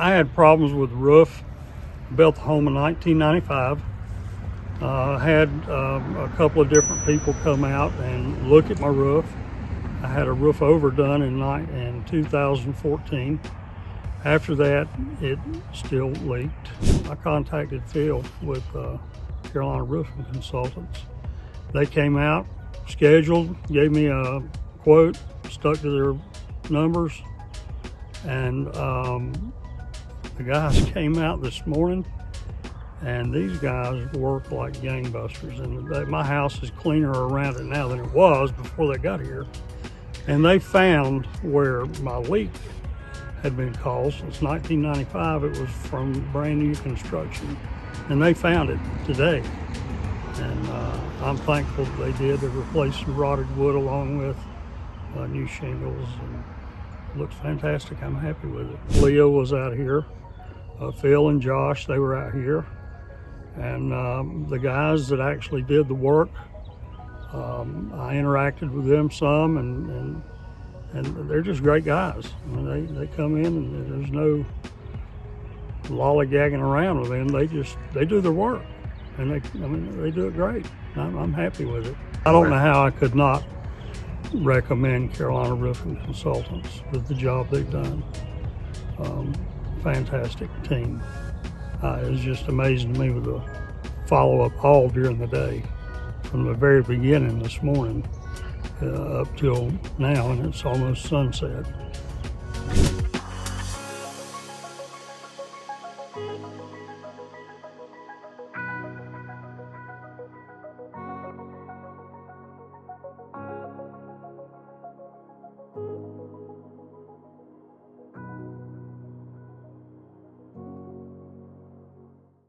I had problems with the roof. Built the home in 1995. Had a couple of different people come out and look at my roof. I had a roof overdone in 2014. After that, it still leaked. I contacted Phil with Carolina Roofing Consultants. They came out, scheduled, gave me a quote, stuck to their numbers, and the guys came out this morning, and these guys work like gangbusters. And my house is cleaner around it now than it was before they got here. And they found where my leak had been caused. Since 1995, it was from brand new construction. And they found it today. And I'm thankful that they did. They replaced some rotted wood along with new shingles. And it looks fantastic. I'm happy with it. Leo was out here. Phil and Josh, they were out here. And the guys that actually did the work, I interacted with them some, and they're just great guys. I mean, they come in and there's no lollygagging around with them. They do their work, and they do it great. I'm happy with it. I don't know how I could not recommend Carolina Roofing Consultants with the job they've done. Fantastic team. It was just amazing to me with the follow-up all during the day, from the very beginning this morning up till now, and it's almost sunset.